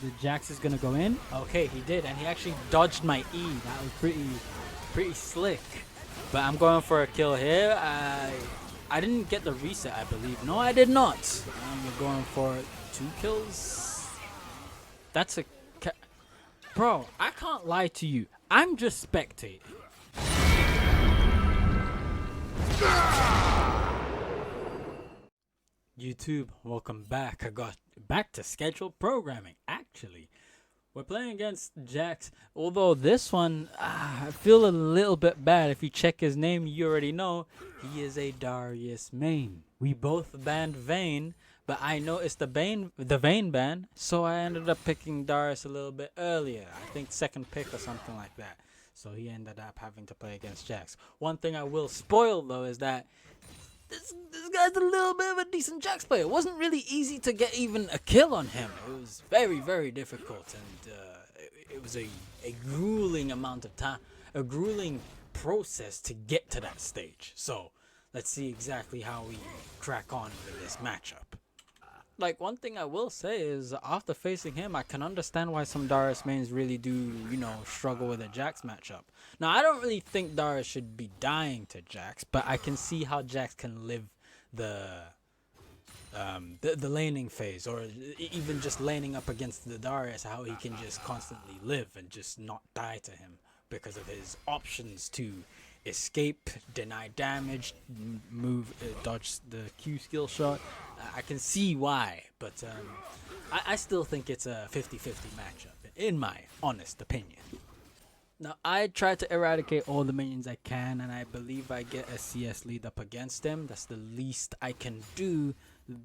the Jax is gonna go in. Okay, he did, and he actually dodged my E. That was pretty slick. But I'm going for a kill here. I didn't get the reset, I believe. No, I did not. We're going for 2 kills. That's a... Bro, I can't lie to you. I'm just spectating. YouTube, welcome back. I got back to scheduled programming, actually. We're playing against Jax, although this one, I feel a little bit bad. If you check his name, you already know he is a Darius main. We both banned Vayne, but I noticed the Vayne ban, so I ended up picking Darius a little bit earlier. I think second pick or something like that. So he ended up having to play against Jax. One thing I will spoil, though, is that this guy's a little bit of a decent Jax player. It wasn't really easy to get even a kill on him. It was very, very difficult, and it was a grueling amount of time, a grueling process to get to that stage. So let's see exactly how we crack on with this matchup. Like, one thing I will say is, after facing him, I can understand why some Darius mains really do, struggle with a Jax matchup. Now, I don't really think Darius should be dying to Jax, but I can see how Jax can live the laning phase, or even just laning up against the Darius, how he can just constantly live and just not die to him because of his options to escape, deny damage, move, dodge the Q skill shot. I can see why, but I still think it's a 50-50 matchup, in my honest opinion. Now, I try to eradicate all the minions I can, and I believe I get a CS lead up against him. That's the least I can do,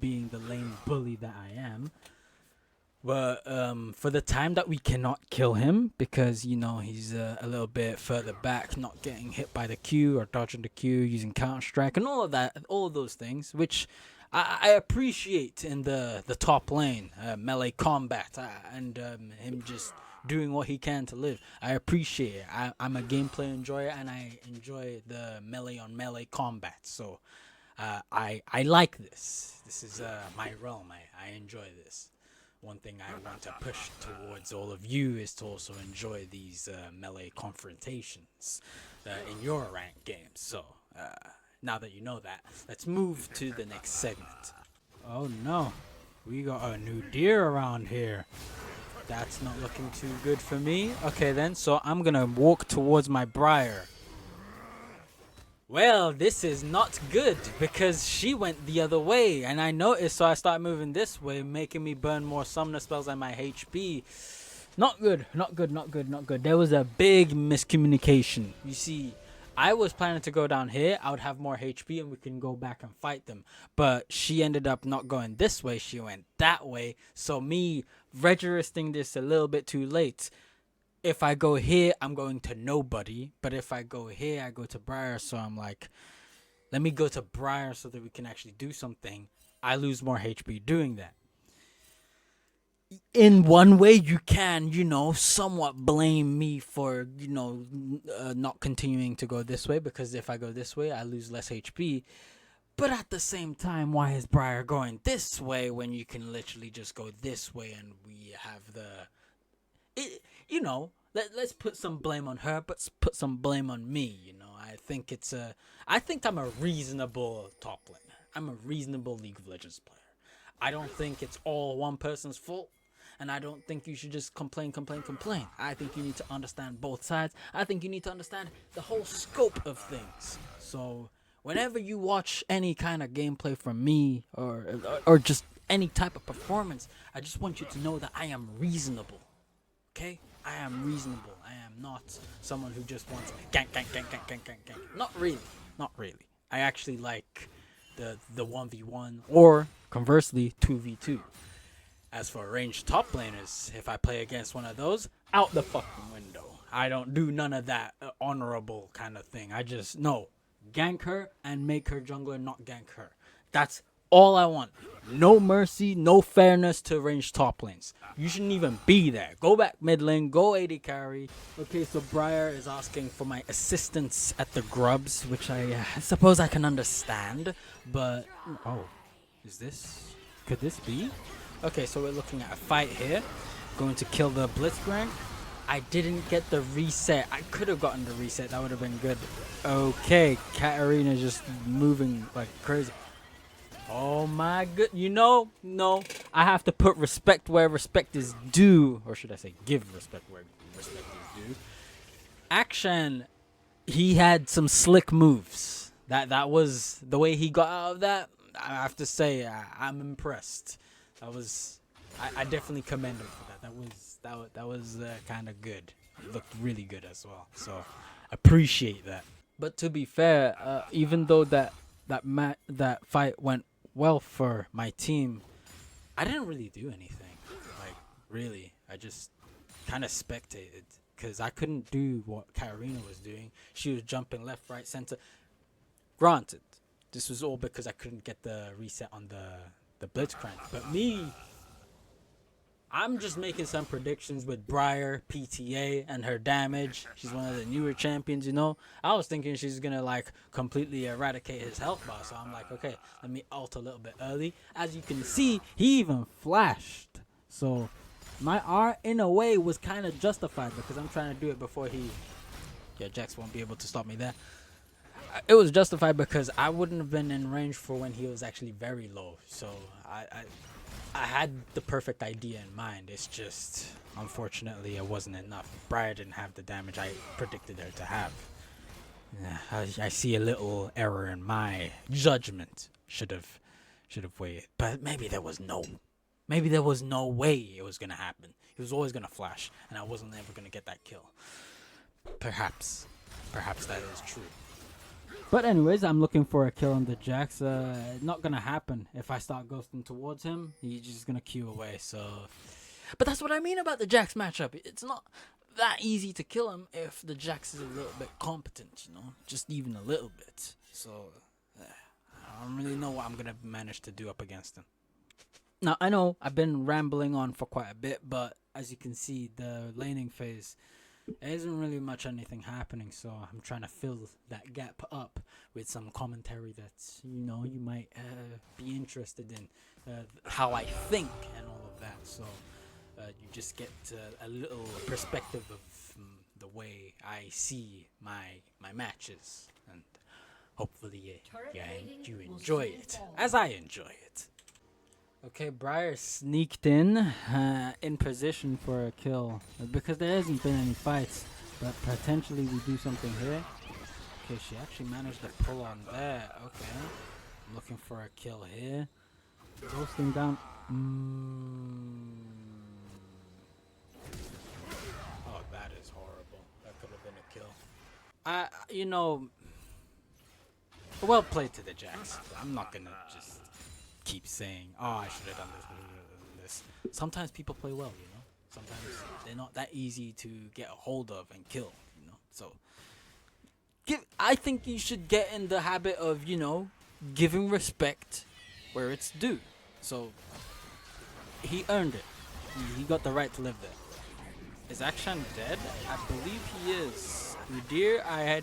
being the lane bully that I am. But for the time that we cannot kill him, because he's a little bit further back, not getting hit by the Q or dodging the Q, using counter strike and all of that, all of those things, which I appreciate in the top lane, melee combat, and him just doing what he can to live. I appreciate it. I'm a gameplay enjoyer, and I enjoy the melee on melee combat. So I like this. This is my realm. I enjoy this. One thing I want to push towards all of you is to also enjoy these melee confrontations in your ranked games. So now that you know that, let's move to the next segment. Oh no, we got a new deer around here. That's not looking too good for me. Okay then, so I'm gonna walk towards my Briar. Well, this is not good, because she went the other way, and I noticed, so I started moving this way, making me burn more summoner spells and my HP. Not good, not good, not good, not good. There was a big miscommunication. You see, I was planning to go down here. I would have more HP and we can go back and fight them. But she ended up not going this way. She went that way. So me registering this a little bit too late. If I go here, I'm going to nobody. But if I go here, I go to Briar. So I'm like, let me go to Briar so that we can actually do something. I lose more HP doing that. In one way, you can, somewhat blame me for, not continuing to go this way. Because if I go this way, I lose less HP. But at the same time, why is Briar going this way when you can literally just go this way and we have let's put some blame on her, but put some blame on me, I think I'm a reasonable top laner. I'm a reasonable League of Legends player. I don't think it's all one person's fault, and I don't think you should just complain. I think you need to understand both sides. I think you need to understand the whole scope of things. So whenever you watch any kind of gameplay from me or just any type of performance, I just want you to know that I am reasonable. Okay? I am reasonable. I am not someone who just wants gank. Not really. I actually like the 1v1 or conversely 2v2. As for ranged top laners, if I play against one of those, out the fucking window. I don't do none of that honorable kind of thing. I just gank her and make her jungler not gank her. That's all I want. No mercy, no fairness to ranged top lanes. You shouldn't even be there. Go back mid lane, go AD carry. Okay, so Briar is asking for my assistance at the grubs, which I suppose I can understand. But, could this be? Okay, so we're looking at a fight here. going to kill the Blitzcrank. I didn't get the reset. I could have gotten the reset. That would have been good. Okay, Katarina just moving like crazy. Oh my good. No. I have to put respect where respect is due. Or should I say give respect where respect is due. Akshan, he had some slick moves. That was the way he got out of that. I have to say, I'm impressed. I definitely commend him for that. That was kind of good. It looked really good as well. So appreciate that. But to be fair, even though that fight went well for my team, I didn't really do anything. Like really, I just kind of spectated because I couldn't do what Katarina was doing. She was jumping left, right, center. Granted, this was all because I couldn't get the reset on the Blitzcrank. But me, I'm just making some predictions with Briar, PTA, and her damage. She's one of the newer champions, you know. I was thinking she's going to, like, completely eradicate his health bar. So I'm like, okay, let me ult a little bit early. As you can see, he even flashed. So my R, in a way, was kind of justified because I'm trying to do it before he... Yeah, Jax won't be able to stop me there. It was justified because I wouldn't have been in range for when he was actually very low. So I had the perfect idea in mind. It's just, unfortunately, it wasn't enough. Briar didn't have the damage I predicted her to have. I see a little error in my judgment. Should have waited. But maybe there was no way it was gonna happen. He was always gonna flash, and I wasn't ever gonna get that kill. Perhaps that is true. But anyways, I'm looking for a kill on the Jax. Not gonna happen if I start ghosting towards him. He's just gonna queue away. So, but that's what I mean about the Jax matchup. It's not that easy to kill him if the Jax is a little bit competent, you know, just even a little bit. So, I don't really know what I'm gonna manage to do up against him. Now I know I've been rambling on for quite a bit, but as you can see, the laning phase. There isn't really much anything happening, so I'm trying to fill that gap up with some commentary that, you know, you might be interested in, how I think and all of that. So you just get a little perspective of the way I see my matches, and hopefully you enjoy it as I enjoy it. Okay, Briar sneaked in position for a kill because there hasn't been any fights, but potentially we do something here. Okay, she actually managed to pull on there. Okay, I'm looking for a kill here. Ghosting down. Oh, that is horrible. That could have been a kill. You know, well played to the Jax. I'm not gonna just keep saying, oh, I should have done this. Sometimes people play well, you know. Sometimes they're not that easy to get a hold of and kill, you know. So I think you should get in the habit of, you know, giving respect where it's due. So he earned it. He got the right to live there. Is Akshan dead? I believe he is. Udyr, I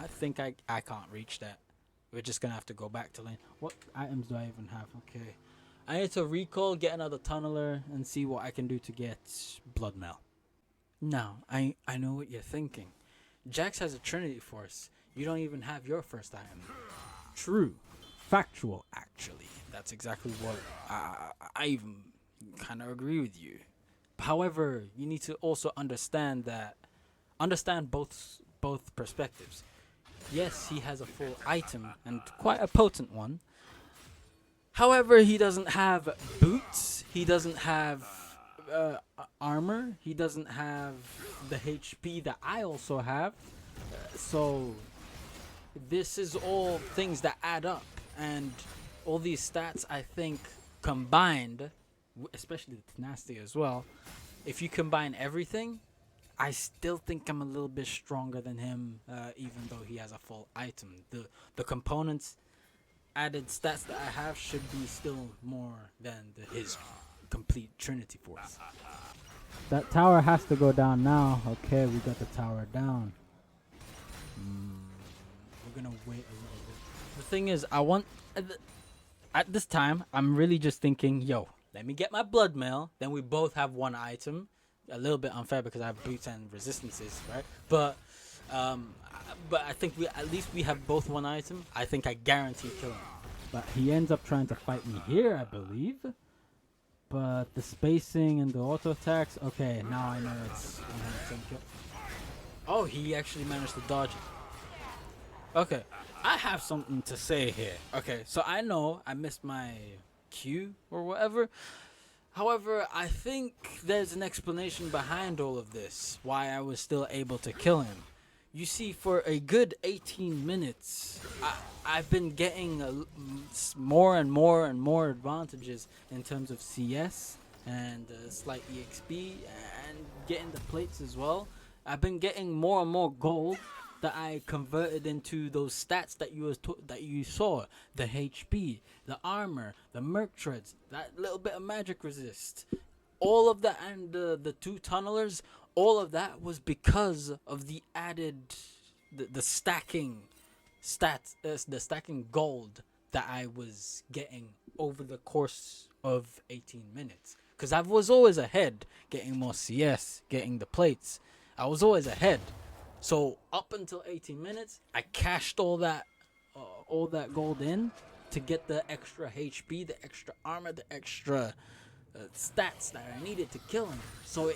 think I can't reach that. We're just gonna have to go back to lane. What items do I even have? Okay, I need to recall, get another tunneler, and see what I can do to get blood mail. Now, I know what you're thinking. Jax has a Trinity Force. You don't even have your first item. True. Factual, actually. That's exactly what I even kind of agree with you. However, you need to also understand both perspectives. Yes, he has a full item, and quite a potent one. However, he doesn't have boots, he doesn't have armor, he doesn't have the HP that I also have. So, this is all things that add up, and all these stats, I think, combined, especially the tenacity as well, if you combine everything, I still think I'm a little bit stronger than him, even though he has a full item. The components, added stats that I have should be still more than his complete Trinity Force. That tower has to go down now. Okay, we got the tower down. We're gonna wait a little bit. The thing is, I want... At this time, I'm really just thinking, yo, Let me get my blood mail. Then we both have one item. A little bit unfair because I have boots and resistances, right? Um, but I think we at least we have both one item. I think I guarantee kill him. But he ends up trying to fight me here, I believe. But the spacing and the auto attacks. Okay, now I know it's 100% kill. Oh, he actually managed to dodge it. Okay, I have something to say here. Okay, so I know I missed my Q or whatever. However, I think there's an explanation behind all of this, why I was still able to kill him. You see, for a good 18 minutes, I've been getting more and more and more advantages in terms of CS and slight EXP and getting the plates as well. I've been getting more and more gold that I converted into those stats that you saw, the HP, the armor, the merc treads, that little bit of magic resist, all of that, and the 2 tunnelers. All of that was because of the added, the stacking stats, the stacking gold that I was getting over the course of 18 minutes. Because I was always ahead, getting more CS, getting the plates. I was always ahead. So up until 18 minutes, I cashed all that gold in to get the extra HP, the extra armor, the extra stats that I needed to kill him. So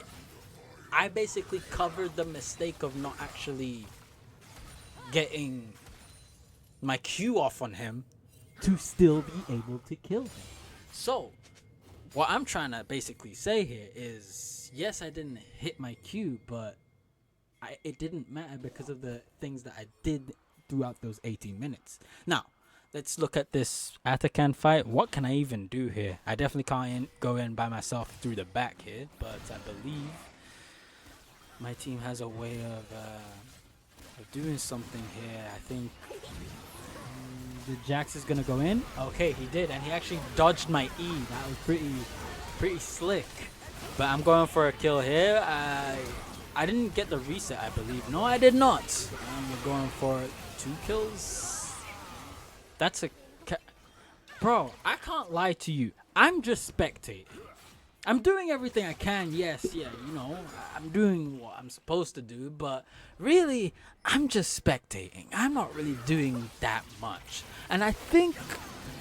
I basically covered the mistake of not actually getting my Q off on him to still be able to kill him. So what I'm trying to basically say here is, yes, I didn't hit my Q, but it didn't matter because of the things that I did throughout those 18 minutes. Now, let's look at this Atakan fight. What can I even do here? I definitely can't go in by myself through the back here, but I believe my team has a way of doing something here. I think the Jax is going to go in. Okay, he did, and he actually dodged my E. That was pretty slick. But I'm going for a kill here. I didn't get the reset, I believe. No, I did not. We're going for 2 kills. That's a... Bro, I can't lie to you. I'm just spectating. I'm doing everything I can. Yes, yeah, you know, I'm doing what I'm supposed to do. But really, I'm just spectating. I'm not really doing that much. And I think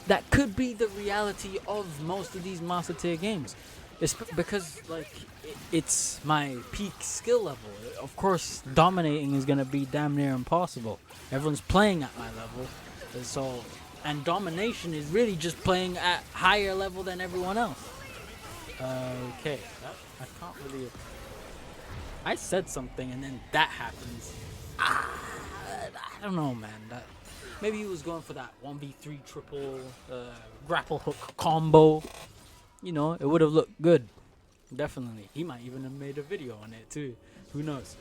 that could be the reality of most of these Master Tier games. It's because, like, it's my peak skill level. Of course, dominating is going to be damn near impossible. Everyone's playing at my level. And domination is really just playing at higher level than everyone else. Okay. I can't really... I said something and then that happens. I don't know, man. Maybe he was going for that 1v3 triple grapple hook combo. You know, it would have looked good. Definitely. He might even have made a video on it too. Who knows?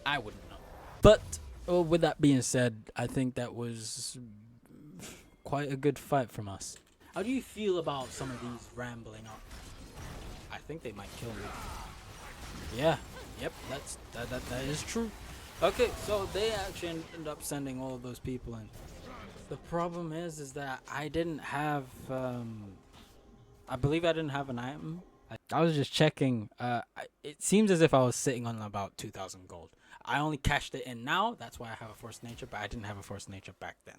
I wouldn't know. But with that being said, I think that was quite a good fight from us. How do you feel about some of these rambling up? I think they might kill me. Yeah. Yep. That is true. Okay, so they actually ended up sending all of those people in. The problem is that I didn't have I believe I didn't have an item. I was just checking. It seems as if I was sitting on about 2,000 gold. I only cashed it in now. That's why I have a Force Nature, but I didn't have a Force Nature back then.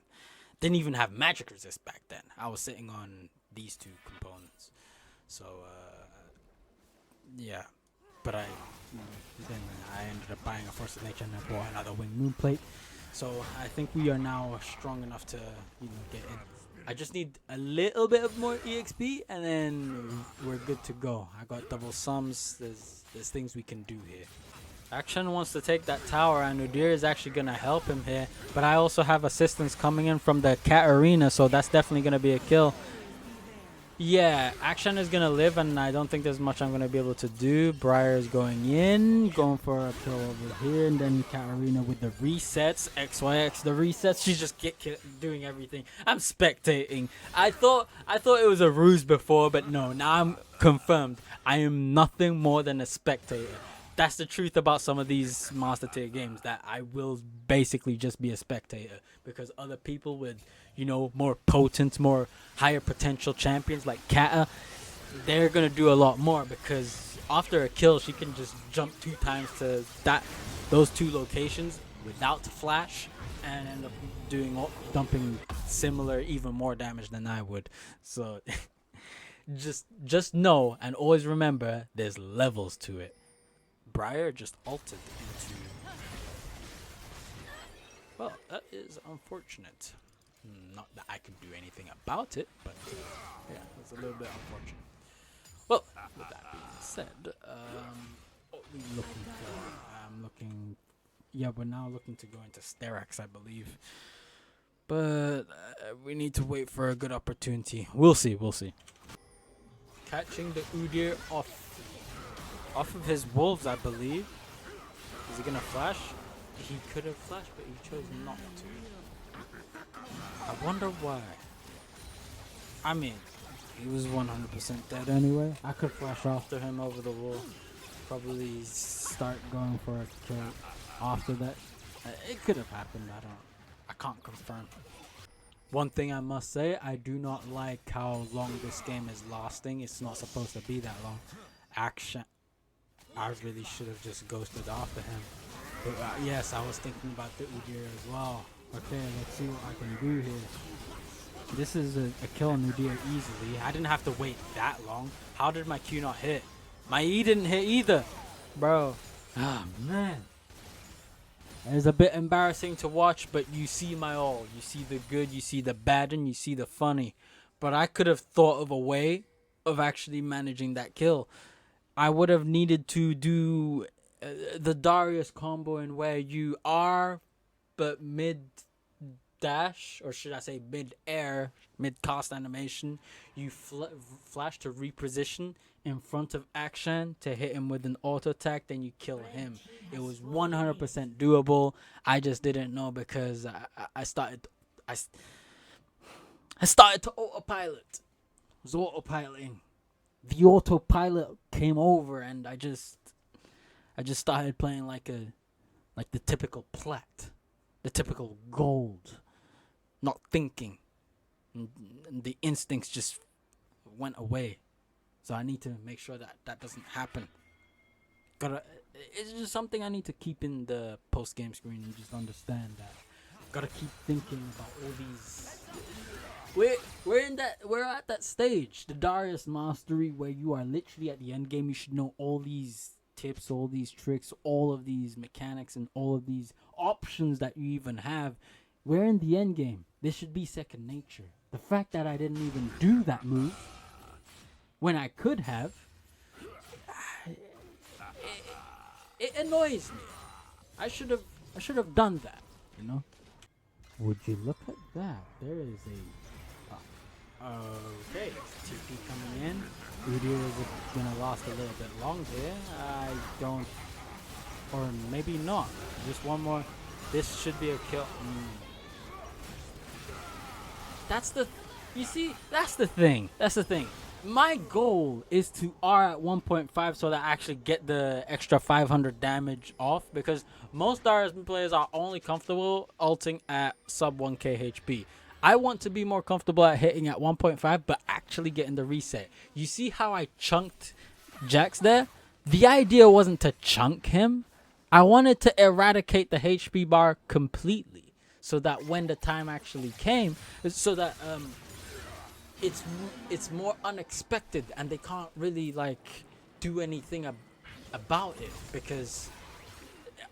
Didn't even have Magic Resist back then. I was sitting on these 2 components. So, yeah. But then I ended up buying a Force of Nature and I bought another Winged Moon Plate. So I think we are now strong enough to get in. I just need a little bit of more EXP and then we're good to go. I got double sums. There's things we can do here. Action wants to take that tower and Udyr is actually going to help him here. But I also have assistance coming in from the cat arena, so that's definitely going to be a kill. Yeah, Action is going to live and I don't think there's much I'm going to be able to do. Briar is going in, going for a kill over here, and then Katarina with the resets, XYX the resets. She's just doing everything. I'm spectating. I thought it was a ruse before, but no, now I'm confirmed. I am nothing more than a spectator. That's the truth about some of these Master Tier games, that I will basically just be a spectator because other people with, more potent, more higher potential champions like Kata, they're gonna do a lot more because after a kill, she can just jump 2 times to those 2 locations without flash, and end up dumping similar, even more damage than I would. So just know and always remember, there's levels to it. Briar just ulted into. Well, that is unfortunate. Not that I could do anything about it, but yeah, it's a little bit unfortunate. Well, with that being said, what are we looking for? I'm looking. Yeah, we're now looking to go into Sterak's, I believe. But we need to wait for a good opportunity. We'll see. We'll see. Catching the Udyr off of his wolves, I believe. Is he gonna flash? He could have flashed, but he chose not to. I wonder why. I mean, he was 100% dead anyway. I could flash after him over the wall. Probably start going for a kill after that. It could have happened. I can't confirm. One thing I must say, I do not like how long this game is lasting. It's not supposed to be that long. Action. I really should have just ghosted after him. But yes, I was thinking about the Udyr as well. Okay, let's see what I can do here. This is a kill on Udyr easily. I didn't have to wait that long. How did my Q not hit? My E didn't hit either. Bro. Ah, man. It's a bit embarrassing to watch, but you see my all. You see the good, you see the bad, and you see the funny. But I could have thought of a way of actually managing that kill. I would have needed to do the Darius combo in where you are, but mid-dash, or should I say mid-air, mid-cast animation, you flash to reposition in front of Akshan to hit him with an auto attack, then you kill him. It was 100% doable. I just didn't know because I started to autopilot. I was autopiloting. The autopilot came over, and I just started playing like the typical plat, the typical gold, not thinking, and the instincts just went away. So I need to make sure that doesn't happen. It's just something I need to keep in the post game screen and just understand that. Gotta keep thinking about all these. We're at that stage, the Darius mastery, where you are literally at the end game. You should know all these tips, all these tricks, all of these mechanics, and all of these options that you even have. We're in the end game. This should be second nature. The fact that I didn't even do that move when I could have, it annoys me. I should have done that, you know. Would you look at that? There is a okay, TP coming in. Udyr is gonna last a little bit longer. I don't, or maybe not. Just one more. This should be a kill. That's the thing. That's the thing. My goal is to R at 1.5 so that I actually get the extra 500 damage off, because most Darius players are only comfortable ulting at sub 1k HP. I want to be more comfortable at hitting at 1.5 but actually getting the reset. You see how I chunked Jax there? The idea wasn't to chunk him. I wanted to eradicate the HP bar completely so that when the time actually came, so that it's more unexpected and they can't really like do anything about it, because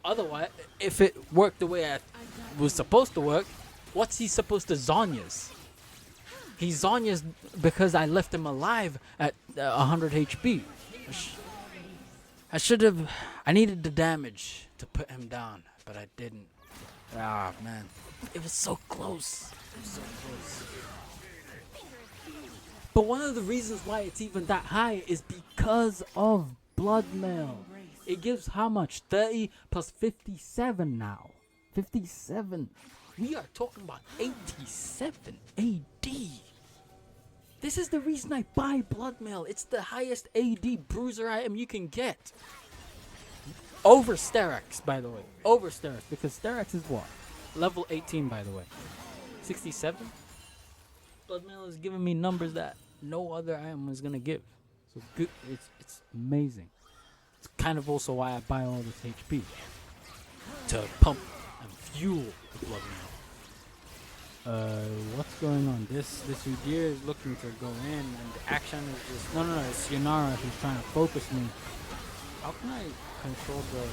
otherwise, if it worked the way it was supposed to work, what's he supposed to Zonya's? He Zonya's because I left him alive at 100 HP. I needed the damage to put him down, but I didn't. Ah, man. It was so close. It was so close. But one of the reasons why it's even that high is because of blood mail. It gives how much? 30 plus 57 now. 57. We are talking about 87 AD. This is the reason I buy blood mail. It's the highest AD bruiser item you can get. Over Sterak's, by the way. Over Sterak's, because Sterak's is what? Level 18, by the way. 67? Blood mail is giving me numbers that no other item is gonna give. So good. It's amazing. It's kind of also why I buy all this HP to pump and fuel the blood meal. What's going on? This Udyr is looking to go in, and the action is just no. It's Yanara who's trying to focus me. How can I control the?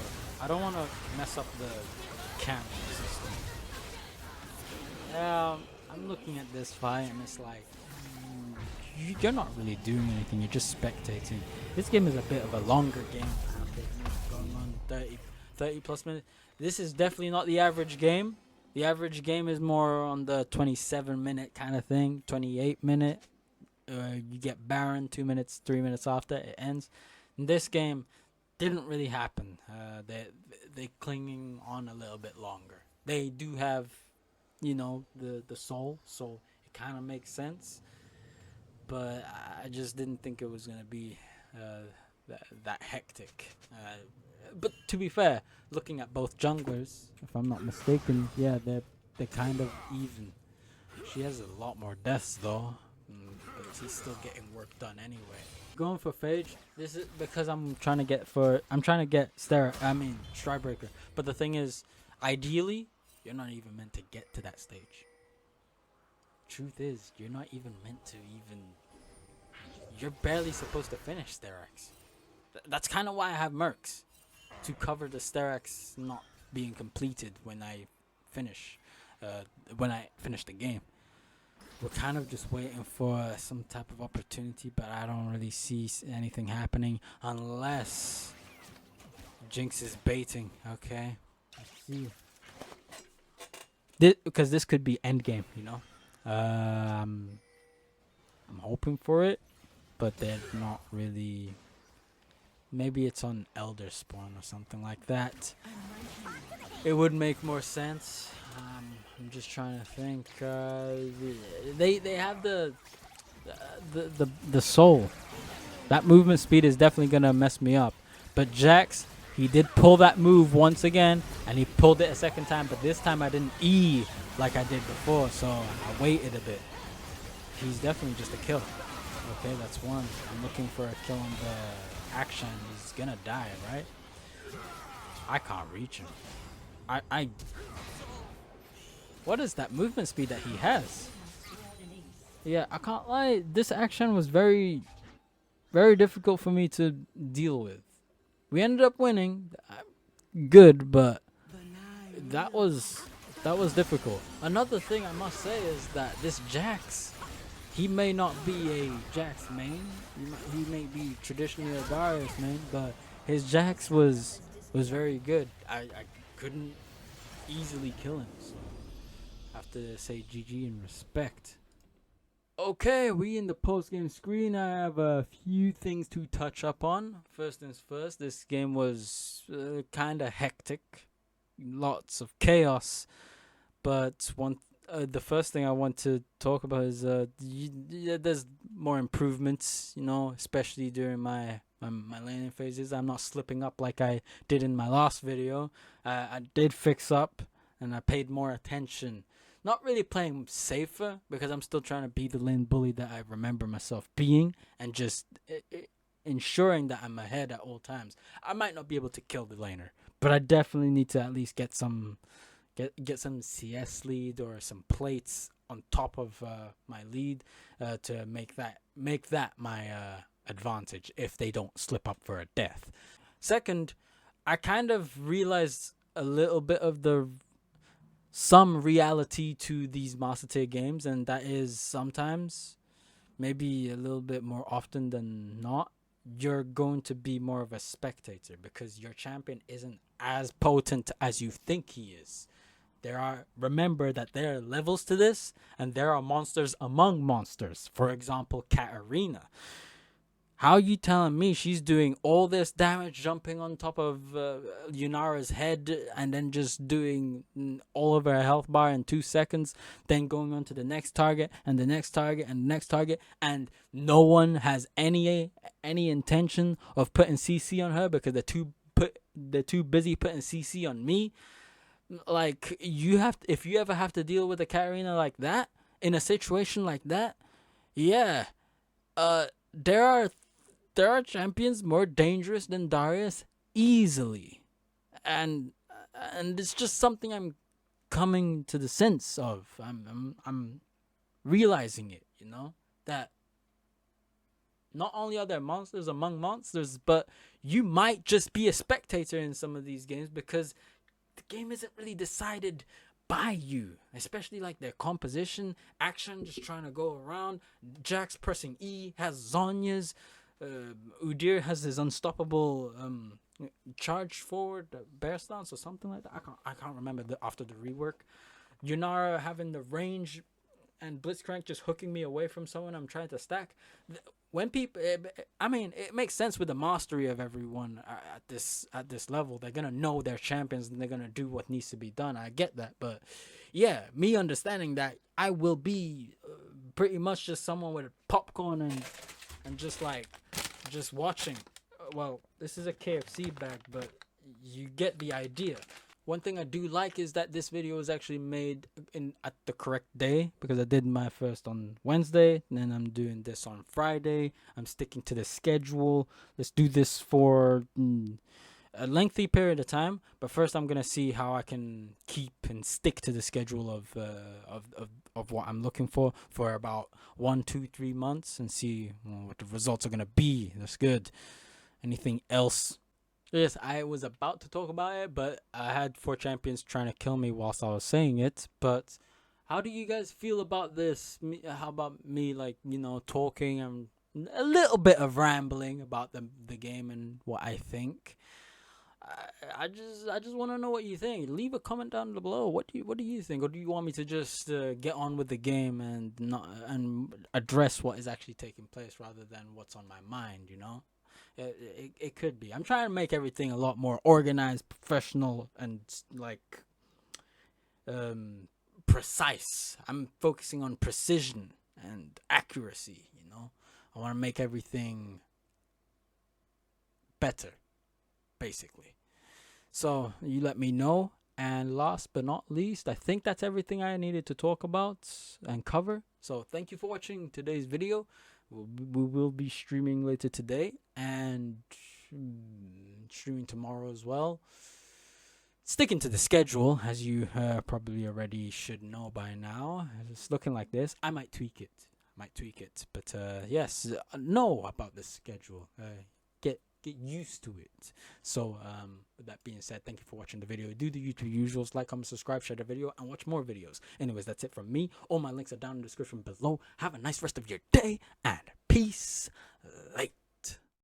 I don't want to mess up the camera system. I'm looking at this fight, and it's like you're not really doing anything. You're just spectating. This game is a bit of a longer game. Going on 30 plus minutes. This is definitely not the average game. The average game is more on the 27-minute kind of thing, 28-minute. You get Baron 2 minutes, 3 minutes after it ends. In this game, didn't really happen. They clinging on a little bit longer. They do have, the soul, so it kind of makes sense. But I just didn't think it was gonna be that hectic. But to be fair, looking at both junglers, if I'm not mistaken, yeah, they're kind of even. She has a lot more deaths though, but she's still getting work done anyway. Going for Phage, this is because I'm trying to get Strybreaker. But the thing is, ideally, you're not even meant to get to that stage. Truth is, you're not even meant to You're barely supposed to finish Sterak's. That's kind of why I have Mercs. To cover the Sterak's not being completed when I finish the game. We're kind of just waiting for some type of opportunity, but I don't really see anything happening unless Jinx is baiting. Okay, let's see. Because this could be endgame, I'm hoping for it, but they're not really. Maybe it's on Elder Spawn or something like that. It would make more sense. I'm just trying to think. They have the soul. That movement speed is definitely gonna mess me up. But Jax, he did pull that move once again, and he pulled it a second time. But this time I didn't E like I did before, so I waited a bit. He's definitely just a kill. Okay, that's one. I'm looking for a kill on the action. He's gonna die, right? I can't reach him. What is that movement speed that he has? Yeah, I can't lie. This action was very, very difficult for me to deal with. We ended up winning. Good, but that was difficult. Another thing I must say is that this Jax, he may not be a Jax main. He may be traditionally a Darius main, but his Jax was very good. I couldn't easily kill him, so I have to say GG and respect. Okay, we in the post-game screen. I have a few things to touch up on. First things first, this game was kind of hectic. Lots of chaos. But the first thing I want to talk about is there's more improvements, especially during my laning phases. I'm not slipping up like I did in my last video. I did fix up, and I paid more attention. Not really playing safer, because I'm still trying to be the lane bully that I remember myself being, and just ensuring that I'm ahead at all times. I might not be able to kill the laner, but I definitely need to at least get some CS lead or some plates on top of my lead to make that my advantage if they don't slip up for a death. Second, I kind of realized a little bit of some reality to these Master Tier games, and that is sometimes, maybe a little bit more often than not, you're going to be more of a spectator because your champion isn't as potent as you think he is. Remember that there are levels to this, and there are monsters among monsters. For example, Katarina. How you telling me she's doing all this damage, jumping on top of Yunara's head, and then just doing all of her health bar in 2 seconds, then going on to the next target, and the next target, and the next target, and no one has any intention of putting CC on her because they're too busy putting CC on me? Like, if you ever have to deal with a Katarina like that, in a situation like that, yeah, there there are champions more dangerous than Darius easily, and it's just something I'm coming to the sense of. I'm realizing it, you know, that not only are there monsters among monsters, but you might just be a spectator in some of these games because the game isn't really decided by you, especially like their composition, action, just trying to go around. Jax pressing E, has Zonya's, Udyr has his unstoppable charge forward bear stance or something like that. I can't remember after the rework. Yunara having the range, and Blitzcrank just hooking me away from someone I'm trying to stack. When people, I mean, it makes sense with the mastery of everyone at this level. They're gonna know their champions and they're gonna do what needs to be done. I get that, but yeah, me understanding that I will be pretty much just someone with popcorn and just like just watching. Well, this is a KFC bag, but you get the idea. One thing I do like is that this video was actually made at the correct day, because I did my first on Wednesday, and then I'm doing this on Friday. I'm sticking to the schedule. Let's do this for a lengthy period of time, but first I'm gonna see how I can keep and stick to the schedule of what I'm looking for about 1, 2, 3 months, and see what the results are gonna be. That's good. Anything else? Yes, I was about to talk about it, but I had 4 champions trying to kill me whilst I was saying it. But how do you guys feel about this? How about me, like, you know, talking and a little bit of rambling about the game and what I think? I just want to know what you think. Leave a comment down below. What do you think, or do you want me to just get on with the game and not address what is actually taking place rather than what's on my mind? You know. It could be. I'm trying to make everything a lot more organized, professional, and like precise. I'm focusing on precision and accuracy, you know. I want to make everything better, basically. So you let me know. And last but not least, I think that's everything I needed to talk about and cover. So thank you for watching today's video. We will be streaming later today and streaming tomorrow as well. Sticking to the schedule, as you probably already should know by now. It's looking like this. I might tweak it. But yes, know about the schedule. Get used to it. So with that being said, thank you for watching the video. Do the YouTube usuals: like, comment, subscribe, share the video, and watch more videos. Anyways, that's it from me. All my links are down in the description below. Have a nice rest of your day, and peace. Late.